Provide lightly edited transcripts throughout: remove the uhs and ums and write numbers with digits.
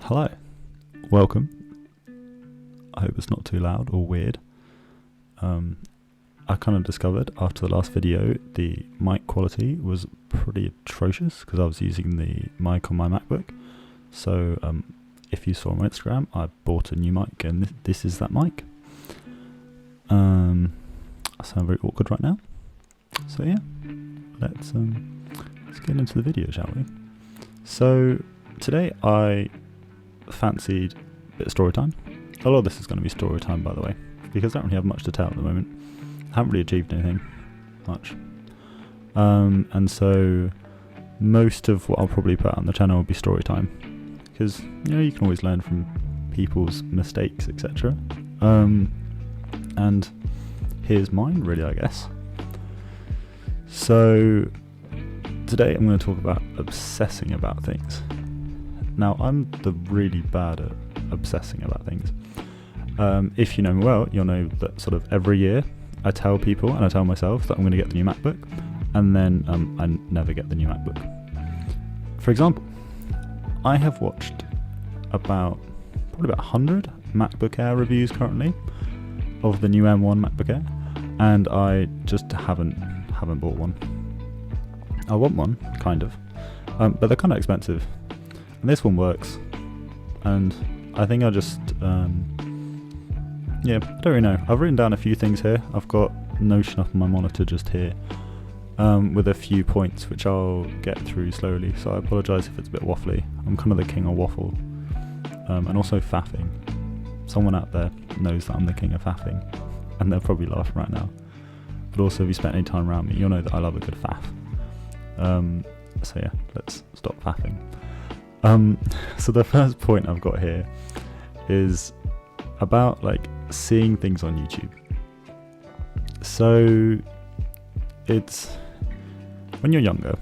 Hello, welcome. I hope it's not too loud or weird. I kind of discovered after the last video the mic quality was pretty atrocious because I was using the mic on my MacBook. So if you saw on my Instagram, I bought a new mic and this is that mic. I sound very awkward right now. So yeah, let's get into the video, shall we? So today I fancied a bit of story time. A lot of this is going to be story time, by the way, because I don't really have much to tell at the moment. I haven't really achieved anything much. And so most of what I'll probably put on the channel will be story time, because you can always learn from people's mistakes, etc. And here's mine, really, I guess. So today I'm going to talk about obsessing about things. Now, I'm really bad at obsessing about things. If you know me well, you'll know that sort of every year I tell people and I tell myself that I'm going to get the new MacBook, and then I never get the new MacBook. For example, I have watched probably about 100 MacBook Air reviews currently of the new M1 MacBook Air, and I just haven't bought one. I want one, kind of, but they're kind of expensive. And this one works, and I think I just, I don't really know. I've written down a few things here. I've got Notion up on my monitor just here, with a few points which I'll get through slowly, so I apologise if it's a bit waffly. I'm kind of the king of waffle, and also faffing. Someone out there knows that I'm the king of faffing, and they're probably laughing right now. But also, if you spent any time around me, you'll know that I love a good faff. So yeah, let's stop faffing. So the first point I've got here is about seeing things on YouTube. So it's when you're younger,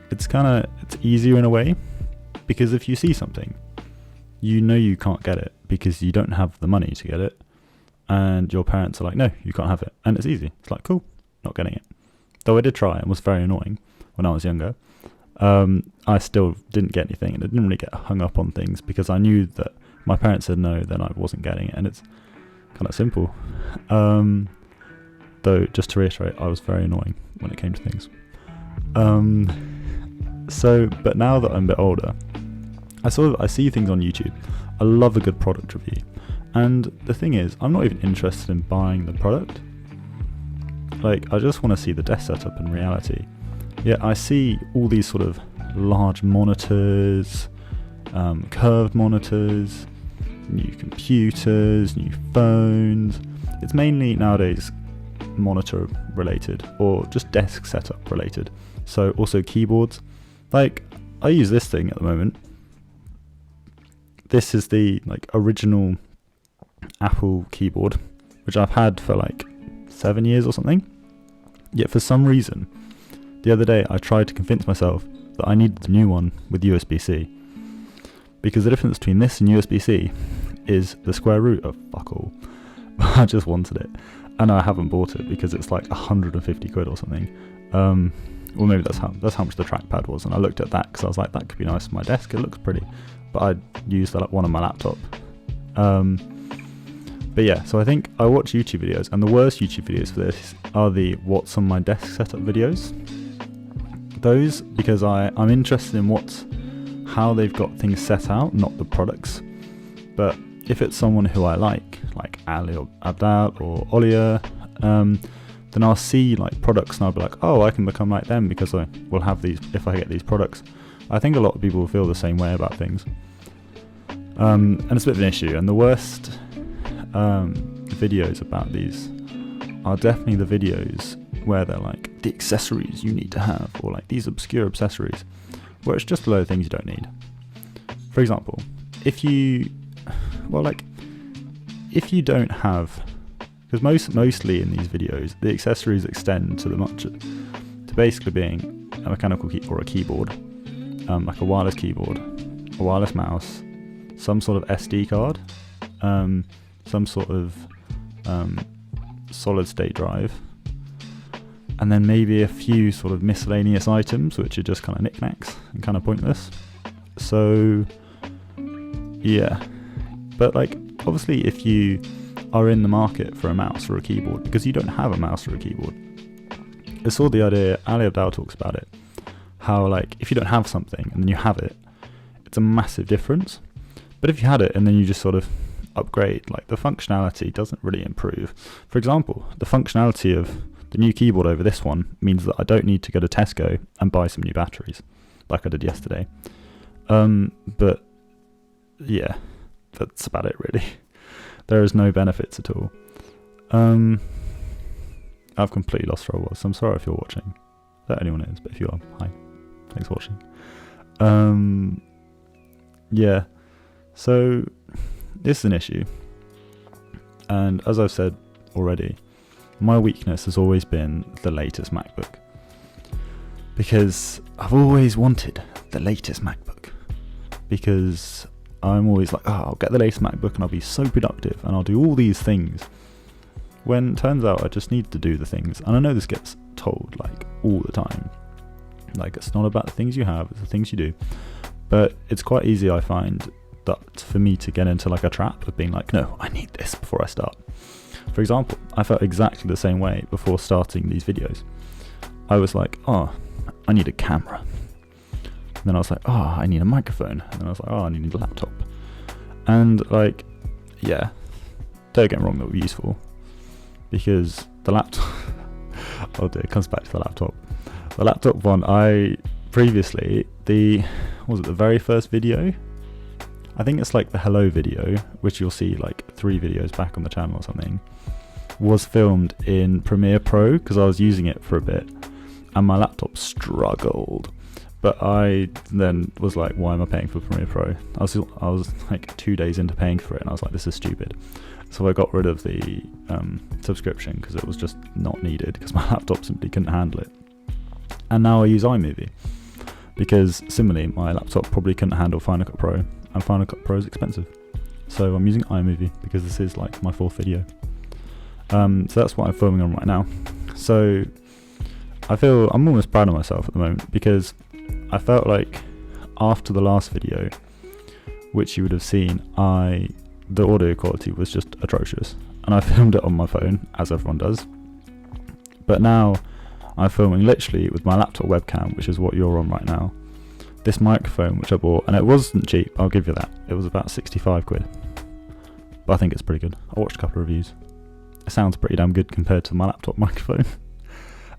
it's easier in a way, because if you see something, you can't get it because you don't have the money to get it, and your parents are like, no, you can't have it, and it's easy. It's like, cool, not getting it. Though I did try, it was very annoying when I was younger. I still didn't get anything, and I didn't really get hung up on things because I knew that my parents said no, then I wasn't getting it, and it's kind of simple. Though, just to reiterate, I was very annoying when it came to things. But now that I'm a bit older, I see things on YouTube. I love a good product review, and the thing is, I'm not even interested in buying the product. I just want to see the desk setup in reality. Yeah, I see all these sort of large monitors, curved monitors, new computers, new phones. It's mainly nowadays monitor related or just desk setup related. So also keyboards. I use this thing at the moment. This is the original Apple keyboard, which I've had for 7 years or something. Yet for some reason, the other day I tried to convince myself that I needed the new one with USB-C, because the difference between this and USB-C is the square root of fuck all. I just wanted it, and I haven't bought it because it's 150 quid or something. Or maybe that's how much the trackpad was, and I looked at that because I was like, that could be nice on my desk, it looks pretty, but I used one on my laptop. But yeah, so I think I watch YouTube videos, and the worst YouTube videos for this are the what's on my desk setup videos. Those, because I'm interested in how they've got things set out, not the products. But if it's someone who I like Ali or Abdal or Olia, then I'll see products and I'll be like, oh, I can become like them because I will have these if I get these products. I think a lot of people feel the same way about things. And it's a bit of an issue, and the worst videos about these are definitely the videos where they're the accessories you need to have, or these obscure accessories where it's just a load of things you don't need. For example, if you don't have, because mostly in these videos the accessories extend to basically being a mechanical key or a keyboard, a wireless keyboard, a wireless mouse, some sort of SD card, some sort of solid state drive, and then maybe a few sort of miscellaneous items which are just kind of knickknacks and kind of pointless. So Yeah, but like obviously if you are in the market for a mouse or a keyboard, because you don't have a mouse or a keyboard, I saw the idea, Ali Abdal talks about it, how like if you don't have something and then you have it, it's a massive difference. But if you had it and then you just sort of upgrade, like the functionality doesn't really improve. For example, the functionality of the new keyboard over this one means that I don't need to go to Tesco and buy some new batteries like I did yesterday. But yeah, that's about it really. There is no benefits at all. I've completely lost where I was, so I'm sorry if you're watching. That anyone is, but if you are, hi. Thanks for watching. Yeah, so this is an issue. And as I've said already, my weakness has always been the latest MacBook. Because I've always wanted the latest MacBook. Because I'm always like, I'll get the latest MacBook and I'll be so productive and I'll do all these things. When it turns out I just need to do the things. And I know this gets told like all the time. Like it's not about the things you have, it's the things you do. But it's quite easy, I find, that for me to get into like a trap of being like, no, I need this before I start. For example, I felt exactly the same way before starting these videos. I was like, I need a camera. And then I was like, I need a microphone. And then I was like, I need a laptop. And like, yeah, don't get me wrong, that would be useful. Because the laptop, it comes back to the laptop. The laptop one, I previously, the very first video? I think it's like the hello video, which you'll see like 3 videos back on the channel or something, was filmed in Premiere Pro because I was using it for a bit and my laptop struggled. But I then was like, why am I paying for Premiere Pro? I was like 2 days into paying for it and I was like, this is stupid. So I got rid of the subscription because it was just not needed because my laptop simply couldn't handle it. And now I use iMovie because similarly my laptop probably couldn't handle Final Cut Pro, and Final Cut Pro is expensive. So I'm using iMovie because this is like my 4th video. So that's what I'm filming on right now. So I feel I'm almost proud of myself at the moment because I felt like after the last video, which you would have seen, the audio quality was just atrocious. And I filmed it on my phone, as everyone does. But now I'm filming literally with my laptop webcam, which is what you're on right now. This microphone, which I bought, and it wasn't cheap, I'll give you that. It was about 65 quid. But I think it's pretty good. I watched a couple of reviews. It sounds pretty damn good compared to my laptop microphone.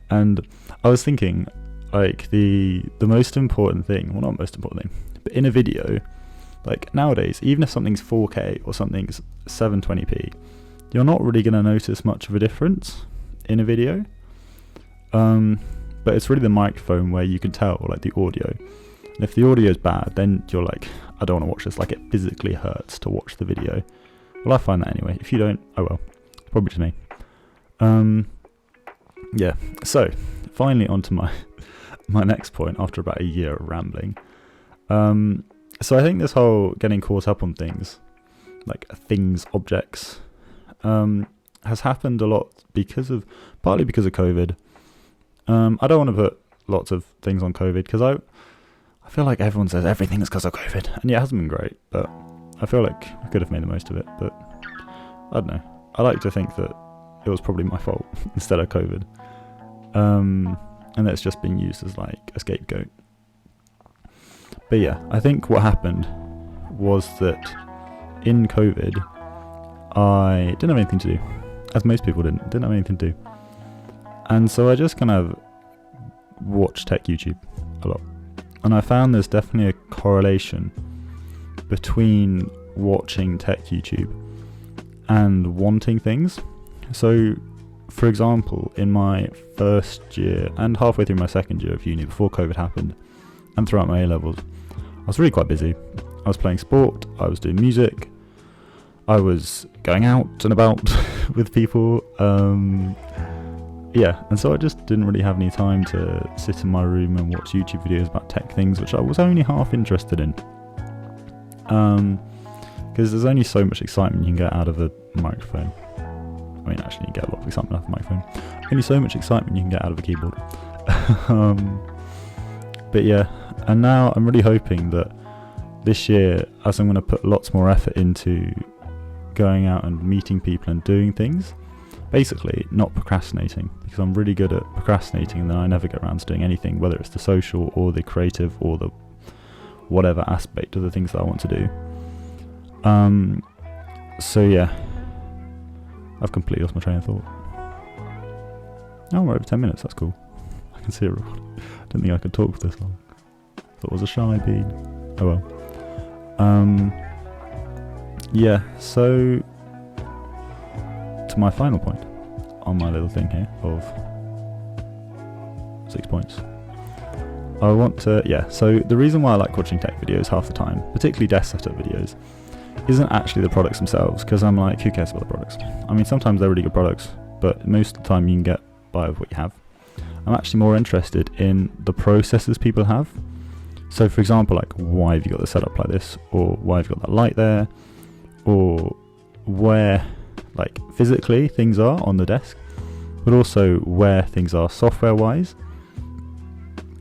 And I was thinking, like, the most important thing, well, not most important thing, but in a video, like nowadays, even if something's 4K or something's 720p, you're not really going to notice much of a difference in a video. But it's really the microphone where you can tell, like, the audio. And if the audio is bad, then you're like, I don't want to watch this. Like, it physically hurts to watch the video. Well, I find that anyway. If you don't, oh well, probably just me. Yeah. So finally onto my next point after about a year of rambling. So I think this whole getting caught up on things, like things, objects, has happened a lot partly because of COVID. I don't want to put lots of things on COVID because I feel like everyone says everything is because of COVID, and yeah, it hasn't been great, but I feel like I could have made the most of it. But I don't know. I like to think that it was probably my fault instead of COVID, and that it's just being used as like a scapegoat. But yeah, I think what happened was that in COVID, I didn't have anything to do, as most people didn't have anything to do. And so I just kind of watched tech YouTube a lot. And I found there's definitely a correlation between watching tech YouTube and wanting things. So, for example, in my first year and halfway through my second year of uni, before COVID happened, and throughout my A-levels, I was really quite busy. I was playing sport, I was doing music, I was going out and about with people. Yeah, and so I just didn't really have any time to sit in my room and watch YouTube videos about tech things, which I was only half interested in. Because there's only so much excitement you can get out of a microphone. I mean, actually, you get a lot of excitement out of a microphone. Only so much excitement you can get out of a keyboard. But yeah, and now I'm really hoping that this year, as I'm going to put lots more effort into going out and meeting people and doing things, basically not procrastinating, because I'm really good at procrastinating and then I never get around to doing anything, whether it's the social or the creative or the whatever aspect of the things that I want to do. So yeah, I've completely lost my train of thought. Oh, we're over 10 minutes, that's cool. I can see it. I didn't think I could talk for this long. Thought it was a shy bean. Oh well. Yeah, so to my final point on my little thing here of 6 points. I want to, so the reason why I like watching tech videos half the time, particularly desk setup videos, isn't actually the products themselves, because I'm like, who cares about the products? I mean, sometimes they're really good products, but most of the time you can get by with what you have. I'm actually more interested in the processes people have. So for example, like, why have you got the setup like this, or why have you got that light there, or where, like, physically things are on the desk, but also where things are software wise.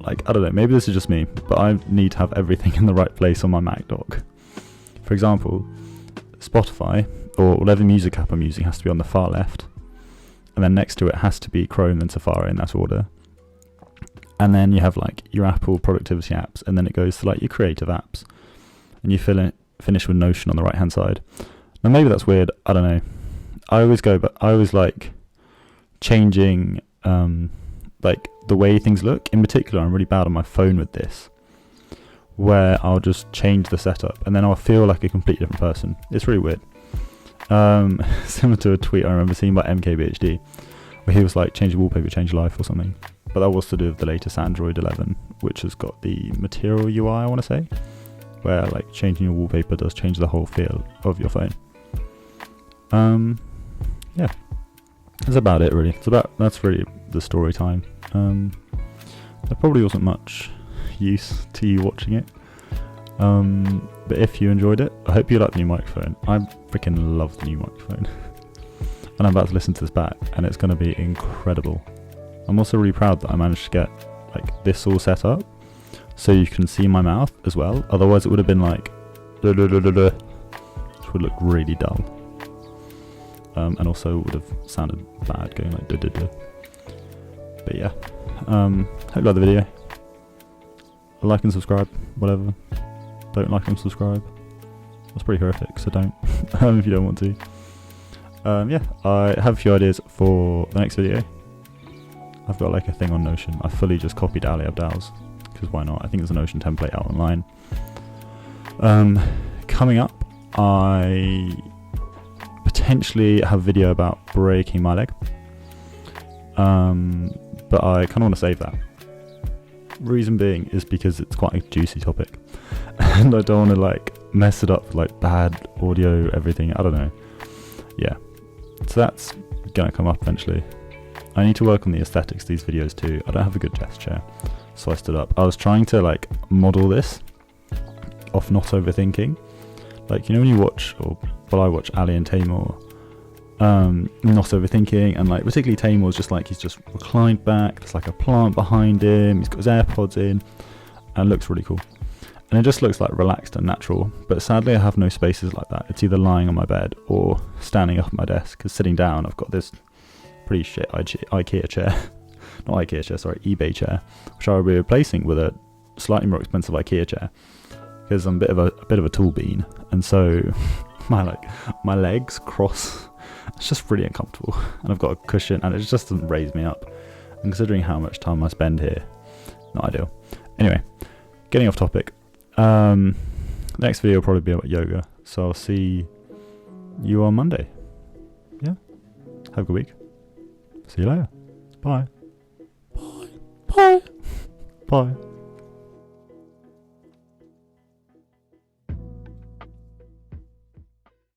Like, I don't know, maybe this is just me, but I need to have everything in the right place on my Mac dock. For example, Spotify, or whatever music app I'm using, has to be on the far left, and then next to it has to be Chrome and Safari in that order. And then you have like your Apple productivity apps, and then it goes to like your creative apps, and you finish with Notion on the right hand side. Now maybe that's weird, I don't know. I always like changing like the way things look. In particular, I'm really bad on my phone with this, where I'll just change the setup and then I'll feel like a completely different person. It's really weird. Similar to a tweet I remember seeing by MKBHD, where he was like, change your wallpaper, change your life or something. But that was to do with the latest Android 11, which has got the Material UI, I want to say, where like changing your wallpaper does change the whole feel of your phone. Yeah, that's about it really. That's really the story time. There probably wasn't much use to you watching it, but if you enjoyed it, I hope you like the new microphone. I freaking love the new microphone. And I'm about to listen to this back and it's going to be incredible. I'm also really proud that I managed to get like this all set up so you can see my mouth as well, otherwise it would have been like which would look really dull, and also would have sounded bad going like but yeah, hope you like the video. Like and subscribe, whatever. Don't like and subscribe. That's pretty horrific, so don't if you don't want to. Yeah, I have a few ideas for the next video. I've got like a thing on Notion. I fully just copied Ali Abdal's, because why not? I think there's a Notion template out online. Coming up, I potentially have a video about breaking my leg, but I kind of want to save that. Reason being is because it's quite a juicy topic and I don't want to like mess it up, like bad audio, everything, I don't know. Yeah, so that's gonna come up eventually. I need to work on the aesthetics of these videos too. I don't have a good desk chair, so I stood up. I was trying to like model this off Not Overthinking, like, you know, when you watch, or well, I watch Ali and Taymor, Not Overthinking, and like particularly Taymor's just like, he's just reclined back, there's like a plant behind him, he's got his AirPods in, and it looks really cool. And it just looks like relaxed and natural, but sadly I have no spaces like that. It's either lying on my bed or standing up at my desk, because sitting down I've got this pretty shit IKEA chair, not IKEA chair, sorry, eBay chair, which I will be replacing with a slightly more expensive IKEA chair, because I'm a bit of a tool bean, and so my legs cross. It's just really uncomfortable, and I've got a cushion, and it just doesn't raise me up. And considering how much time I spend here, not ideal. Anyway, getting off topic. Next video will probably be about yoga, so I'll see you on Monday. Yeah, have a good week. See you later. Bye. Bye. Bye. Bye.